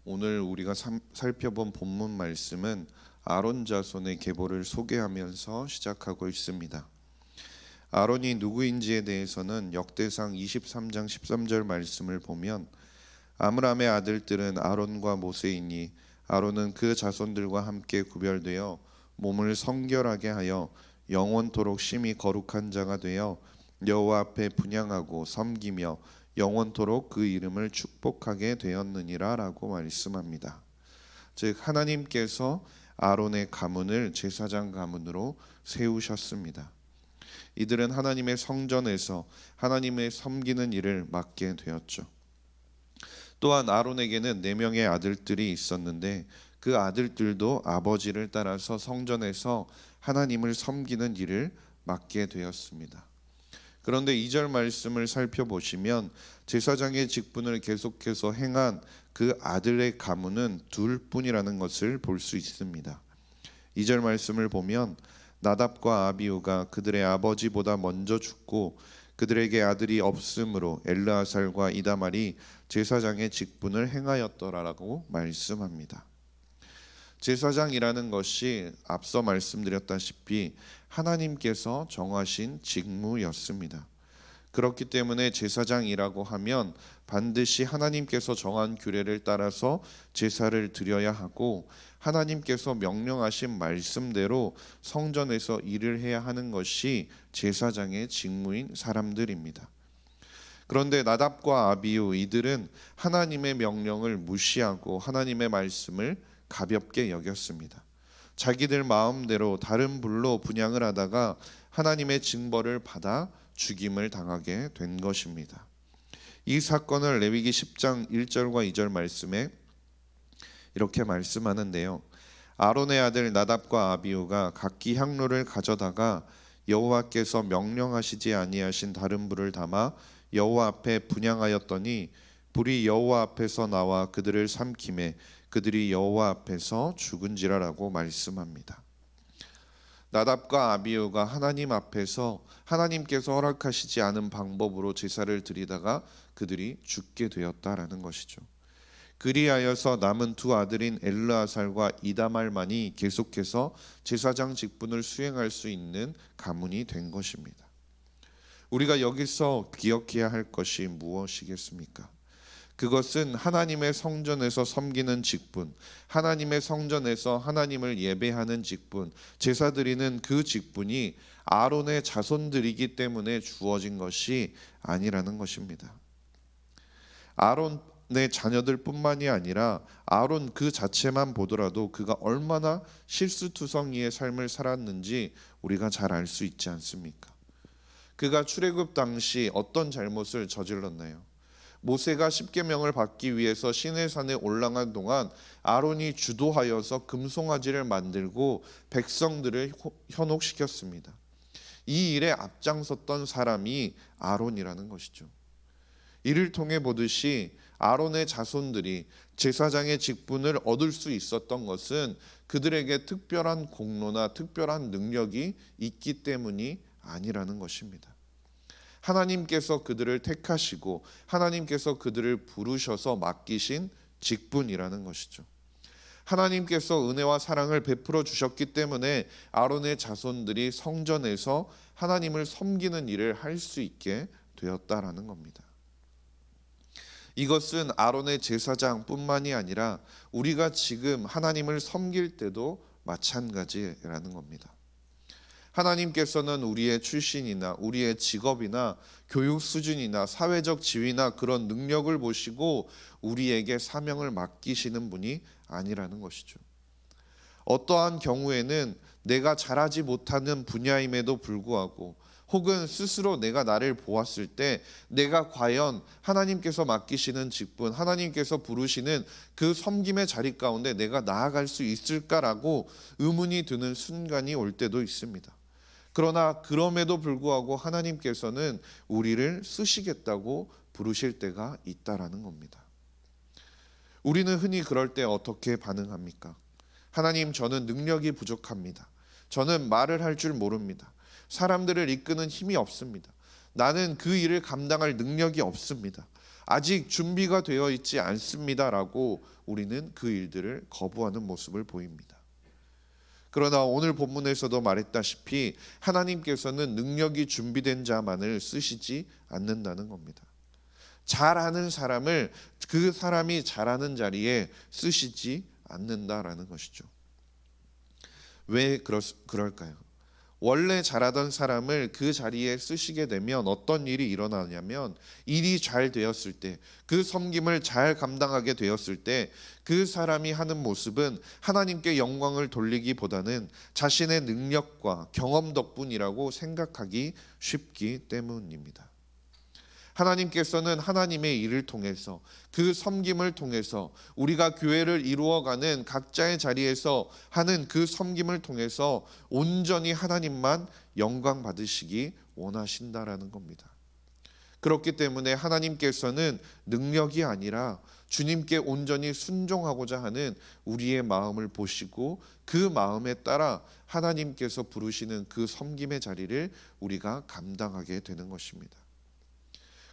오늘 우리가 살펴본 본문 말씀은 아론 자손의 계보를 소개하면서 시작하고 있습니다. 아론이 누구인지에 대해서는 역대상 23장 13절 말씀을 보면 아므람의 아들들은 아론과 모세이니 아론은 그 자손들과 함께 구별되어 몸을 성결하게 하여 영원토록 심히 거룩한 자가 되어 여호와 앞에 분향하고 섬기며 영원토록 그 이름을 축복하게 되었느니라 라고 말씀합니다. 즉 하나님께서 아론의 가문을 제사장 가문으로 세우셨습니다. 이들은 하나님의 성전에서 하나님의 섬기는 일을 맡게 되었죠. 또한 아론에게는 4명의 아들들이 있었는데 그 아들들도 아버지를 따라서 성전에서 하나님을 섬기는 일을 맡게 되었습니다. 그런데 2절 말씀을 살펴보시면 제사장의 직분을 계속해서 행한 그 아들의 가문은 둘뿐이라는 것을 볼 수 있습니다. 2절 말씀을 보면 나답과 아비후가 그들의 아버지보다 먼저 죽고 그들에게 아들이 없으므로 엘르아살과 이다말이 제사장의 직분을 행하였더라라고 말씀합니다. 제사장이라는 것이 앞서 말씀드렸다시피 하나님께서 정하신 직무였습니다. 그렇기 때문에 제사장이라고 하면 반드시 하나님께서 정한 규례를 따라서 제사를 드려야 하고 하나님께서 명령하신 말씀대로 성전에서 일을 해야 하는 것이 제사장의 직무인 사람들입니다. 그런데 나답과 아비후 이들은 하나님의 명령을 무시하고 하나님의 말씀을 가볍게 여겼습니다. 자기들 마음대로 다른 불로 분향을 하다가 하나님의 징벌을 받아 죽임을 당하게 된 것입니다. 이 사건을 레위기 10장 1절과 2절 말씀에 이렇게 말씀하는데요. 아론의 아들 나답과 아비후가 각기 향로를 가져다가 여호와께서 명령하시지 아니하신 다른 불을 담아 여호와 앞에 분향하였더니 불이 여호와 앞에서 나와 그들을 삼키매 그들이 여호와 앞에서 죽은지라라고 말씀합니다. 나답과 아비후가 하나님 앞에서 하나님께서 허락하시지 않은 방법으로 제사를 드리다가 그들이 죽게 되었다라는 것이죠. 그리하여서 남은 두 아들인 엘르아살과 이다말만이 계속해서 제사장 직분을 수행할 수 있는 가문이 된 것입니다. 우리가 여기서 기억해야 할 것이 무엇이겠습니까? 그것은 하나님의 성전에서 섬기는 직분, 하나님의 성전에서 하나님을 예배하는 직분, 제사 드리는 그 직분이 아론의 자손들이기 때문에 주어진 것이 아니라는 것입니다. 아론의 자녀들뿐만이 아니라 아론 그 자체만 보더라도 그가 얼마나 실수투성이의 삶을 살았는지 우리가 잘 알 수 있지 않습니까? 그가 출애굽 당시 어떤 잘못을 저질렀나요? 모세가 십계명을 받기 위해서 시내산에 올라간 동안 아론이 주도하여서 금송아지를 만들고 백성들을 현혹시켰습니다. 이 일에 앞장섰던 사람이 아론이라는 것이죠. 이를 통해 보듯이 아론의 자손들이 제사장의 직분을 얻을 수 있었던 것은 그들에게 특별한 공로나 특별한 능력이 있기 때문이 아니라는 것입니다. 하나님께서 그들을 택하시고 하나님께서 그들을 부르셔서 맡기신 직분이라는 것이죠. 하나님께서 은혜와 사랑을 베풀어 주셨기 때문에 아론의 자손들이 성전에서 하나님을 섬기는 일을 할 수 있게 되었다라는 겁니다. 이것은 아론의 제사장뿐만이 아니라 우리가 지금 하나님을 섬길 때도 마찬가지라는 겁니다. 하나님께서는 우리의 출신이나 우리의 직업이나 교육 수준이나 사회적 지위나 그런 능력을 보시고 우리에게 사명을 맡기시는 분이 아니라는 것이죠. 어떠한 경우에는 내가 잘하지 못하는 분야임에도 불구하고 혹은 스스로 내가 나를 보았을 때 내가 과연 하나님께서 맡기시는 직분, 하나님께서 부르시는 그 섬김의 자리 가운데 내가 나아갈 수 있을까라고 의문이 드는 순간이 올 때도 있습니다. 그러나 그럼에도 불구하고 하나님께서는 우리를 쓰시겠다고 부르실 때가 있다라는 겁니다. 우리는 흔히 그럴 때 어떻게 반응합니까? 하나님, 저는 능력이 부족합니다. 저는 말을 할 줄 모릅니다. 사람들을 이끄는 힘이 없습니다. 나는 그 일을 감당할 능력이 없습니다. 아직 준비가 되어 있지 않습니다라고 우리는 그 일들을 거부하는 모습을 보입니다. 그러나 오늘 본문에서도 말했다시피 하나님께서는 능력이 준비된 자만을 쓰시지 않는다는 겁니다. 잘하는 사람을 그 사람이 잘하는 자리에 쓰시지 않는다라는 것이죠. 왜 그럴까요? 원래 잘하던 사람을 그 자리에 쓰시게 되면 어떤 일이 일어나냐면, 일이 잘 되었을 때, 그 섬김을 잘 감당하게 되었을 때 그 사람이 하는 모습은 하나님께 영광을 돌리기보다는 자신의 능력과 경험 덕분이라고 생각하기 쉽기 때문입니다. 하나님께서는 하나님의 일을 통해서, 그 섬김을 통해서, 우리가 교회를 이루어가는 각자의 자리에서 하는 그 섬김을 통해서 온전히 하나님만 영광 받으시기 원하신다라는 겁니다. 그렇기 때문에 하나님께서는 능력이 아니라 주님께 온전히 순종하고자 하는 우리의 마음을 보시고 그 마음에 따라 하나님께서 부르시는 그 섬김의 자리를 우리가 감당하게 되는 것입니다.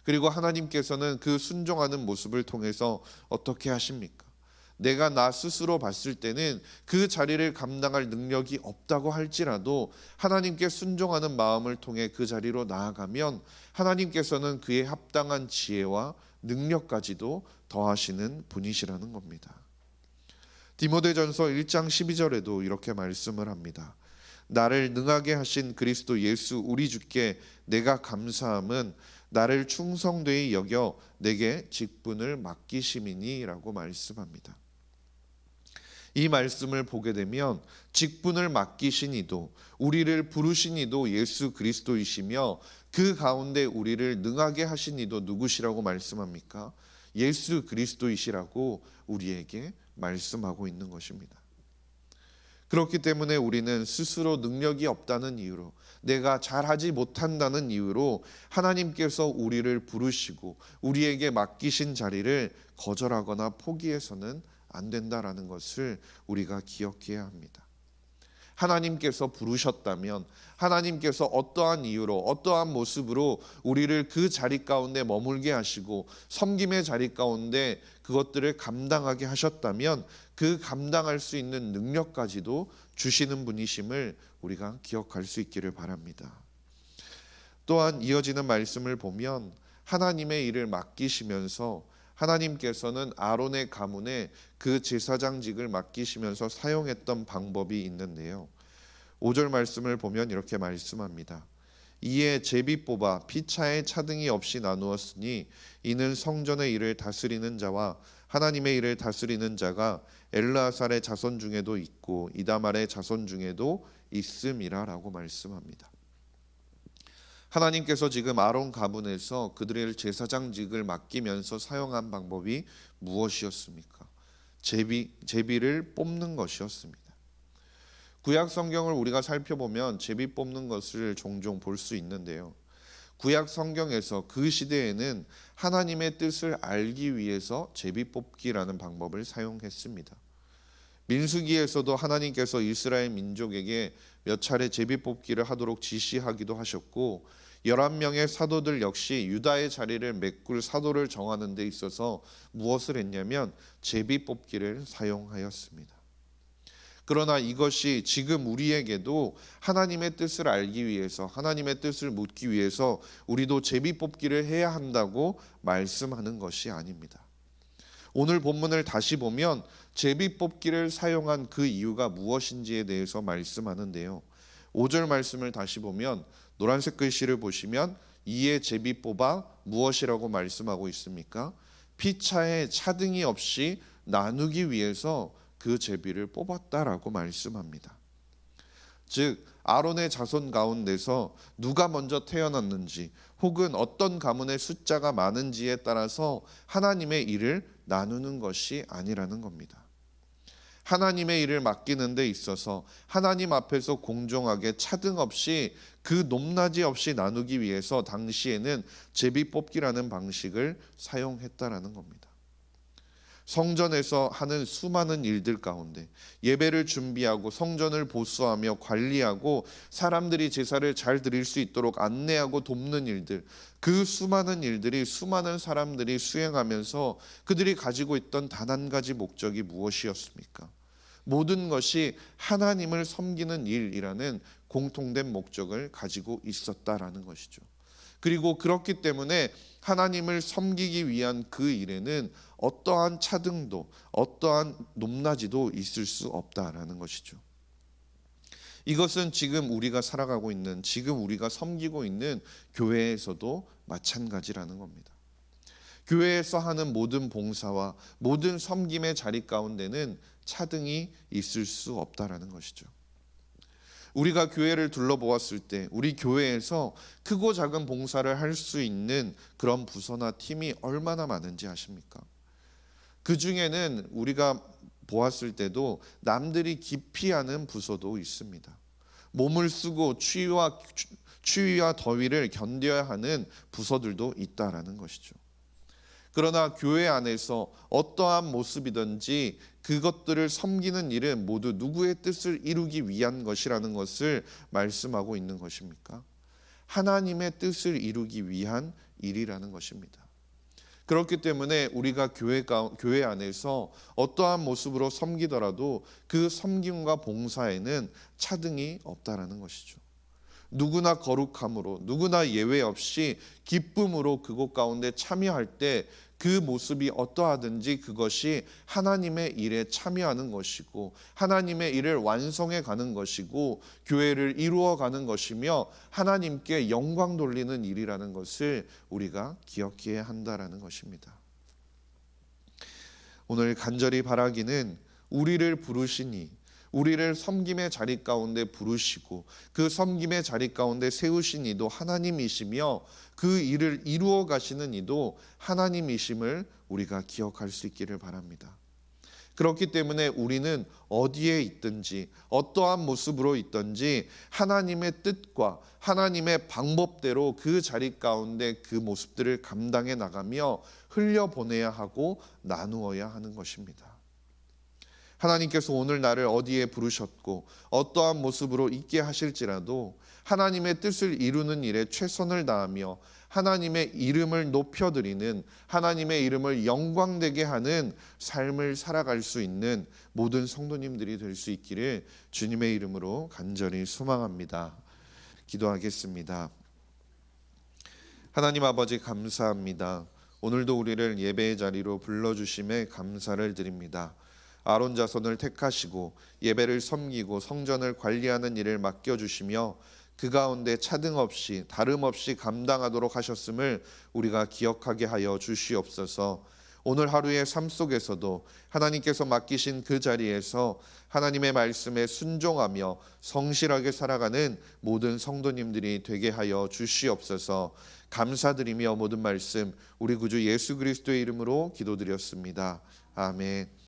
그리고 하나님께서는 그 순종하는 모습을 통해서 어떻게 하십니까? 내가 나 스스로 봤을 때는 그 자리를 감당할 능력이 없다고 할지라도 하나님께 순종하는 마음을 통해 그 자리로 나아가면 하나님께서는 그에 합당한 지혜와 능력까지도 더하시는 분이시라는 겁니다. 디모데전서 1장 12절에도 이렇게 말씀을 합니다. 나를 능하게 하신 그리스도 예수 우리 주께 내가 감사함은 나를 충성되이 여겨 내게 직분을 맡기심이니라고 말씀합니다. 이 말씀을 보게 되면 직분을 맡기신 이도, 우리를 부르신 이도 예수 그리스도이시며 그 가운데 우리를 능하게 하신 이도 누구시라고 말씀합니까? 예수 그리스도이시라고 우리에게 말씀하고 있는 것입니다. 그렇기 때문에 우리는 스스로 능력이 없다는 이유로, 내가 잘하지 못한다는 이유로 하나님께서 우리를 부르시고 우리에게 맡기신 자리를 거절하거나 포기해서는 안 된다라는 것을 우리가 기억해야 합니다. 하나님께서 부르셨다면 하나님께서 어떠한 이유로 어떠한 모습으로 우리를 그 자리 가운데 머물게 하시고 섬김의 자리 가운데 그것들을 감당하게 하셨다면 그 감당할 수 있는 능력까지도 주시는 분이심을 우리가 기억할 수 있기를 바랍니다. 또한 이어지는 말씀을 보면 하나님의 일을 맡기시면서 하나님께서는 아론의 가문에 그 제사장직을 맡기시면서 사용했던 방법이 있는데요. 5절 말씀을 보면 이렇게 말씀합니다. 이에 제비 뽑아 피차에 차등이 없이 나누었으니 이는 성전의 일을 다스리는 자와 하나님의 일을 다스리는 자가 엘르아살의 자손 중에도 있고 이다말의 자손 중에도 있음이라라고 말씀합니다. 하나님께서 지금 아론 가문에서 그들의 제사장직을 맡기면서 사용한 방법이 무엇이었습니까? 제비를 뽑는 것이었습니다. 구약 성경을 우리가 살펴보면 제비 뽑는 것을 종종 볼 수 있는데요. 구약 성경에서 그 시대에는 하나님의 뜻을 알기 위해서 제비 뽑기라는 방법을 사용했습니다. 민수기에서도 하나님께서 이스라엘 민족에게 몇 차례 제비 뽑기를 하도록 지시하기도 하셨고 11명의 사도들 역시 유다의 자리를 메꿀 사도를 정하는 데 있어서 무엇을 했냐면 제비 뽑기를 사용하였습니다. 그러나 이것이 지금 우리에게도 하나님의 뜻을 알기 위해서, 하나님의 뜻을 묻기 위해서 우리도 제비 뽑기를 해야 한다고 말씀하는 것이 아닙니다. 오늘 본문을 다시 보면 제비 뽑기를 사용한 그 이유가 무엇인지에 대해서 말씀하는데요. 5절 말씀을 다시 보면 노란색 글씨를 보시면 이에 제비 뽑아 무엇이라고 말씀하고 있습니까? 피차에 차등이 없이 나누기 위해서 그 제비를 뽑았다라고 말씀합니다. 즉 아론의 자손 가운데서 누가 먼저 태어났는지 혹은 어떤 가문의 숫자가 많은지에 따라서 하나님의 일을 나누는 것이 아니라는 겁니다. 하나님의 일을 맡기는 데 있어서 하나님 앞에서 공정하게 차등 없이 그 높낮이 없이 나누기 위해서 당시에는 제비 뽑기라는 방식을 사용했다라는 겁니다. 성전에서 하는 수많은 일들 가운데 예배를 준비하고 성전을 보수하며 관리하고 사람들이 제사를 잘 드릴 수 있도록 안내하고 돕는 일들, 그 수많은 일들이 수많은 사람들이 수행하면서 그들이 가지고 있던 단 한 가지 목적이 무엇이었습니까? 모든 것이 하나님을 섬기는 일이라는 공통된 목적을 가지고 있었다라는 것이죠. 그리고 그렇기 때문에 하나님을 섬기기 위한 그 일에는 어떠한 차등도 어떠한 높낮이도 있을 수 없다라는 것이죠. 이것은 지금 우리가 살아가고 있는, 지금 우리가 섬기고 있는 교회에서도 마찬가지라는 겁니다. 교회에서 하는 모든 봉사와 모든 섬김의 자리 가운데는 차등이 있을 수 없다라는 것이죠. 우리가 교회를 둘러보았을 때 우리 교회에서 크고 작은 봉사를 할 수 있는 그런 부서나 팀이 얼마나 많은지 아십니까? 그 중에는 우리가 보았을 때도 남들이 기피하는 부서도 있습니다. 몸을 쓰고 추위와 더위를 견뎌야 하는 부서들도 있다라는 것이죠. 그러나 교회 안에서 어떠한 모습이든지 그것들을 섬기는 일은 모두 누구의 뜻을 이루기 위한 것이라는 것을 말씀하고 있는 것입니까? 하나님의 뜻을 이루기 위한 일이라는 것입니다. 그렇기 때문에 우리가 교회 안에서 어떠한 모습으로 섬기더라도 그 섬김과 봉사에는 차등이 없다라는 것이죠. 누구나 거룩함으로, 누구나 예외 없이 기쁨으로 그곳 가운데 참여할 때 그 모습이 어떠하든지 그것이 하나님의 일에 참여하는 것이고 하나님의 일을 완성해 가는 것이고 교회를 이루어 가는 것이며 하나님께 영광 돌리는 일이라는 것을 우리가 기억해야 한다라는 것입니다. 오늘 간절히 바라기는 우리를 부르시니, 우리를 섬김의 자리 가운데 부르시고 그 섬김의 자리 가운데 세우신 이도 하나님이시며 그 일을 이루어 가시는 이도 하나님이심을 우리가 기억할 수 있기를 바랍니다. 그렇기 때문에 우리는 어디에 있든지 어떠한 모습으로 있든지 하나님의 뜻과 하나님의 방법대로 그 자리 가운데 그 모습들을 감당해 나가며 흘려보내야 하고 나누어야 하는 것입니다. 하나님께서 오늘 나를 어디에 부르셨고 어떠한 모습으로 있게 하실지라도 하나님의 뜻을 이루는 일에 최선을 다하며 하나님의 이름을 높여드리는, 하나님의 이름을 영광되게 하는 삶을 살아갈 수 있는 모든 성도님들이 될 수 있기를 주님의 이름으로 간절히 소망합니다. 기도하겠습니다. 하나님 아버지 감사합니다. 오늘도 우리를 예배의 자리로 불러주심에 감사를 드립니다. 아론 자손을 택하시고 예배를 섬기고 성전을 관리하는 일을 맡겨주시며 그 가운데 차등 없이 다름 없이 감당하도록 하셨음을 우리가 기억하게 하여 주시옵소서. 오늘 하루의 삶 속에서도 하나님께서 맡기신 그 자리에서 하나님의 말씀에 순종하며 성실하게 살아가는 모든 성도님들이 되게 하여 주시옵소서. 감사드리며 모든 말씀 우리 구주 예수 그리스도의 이름으로 기도드렸습니다. 아멘.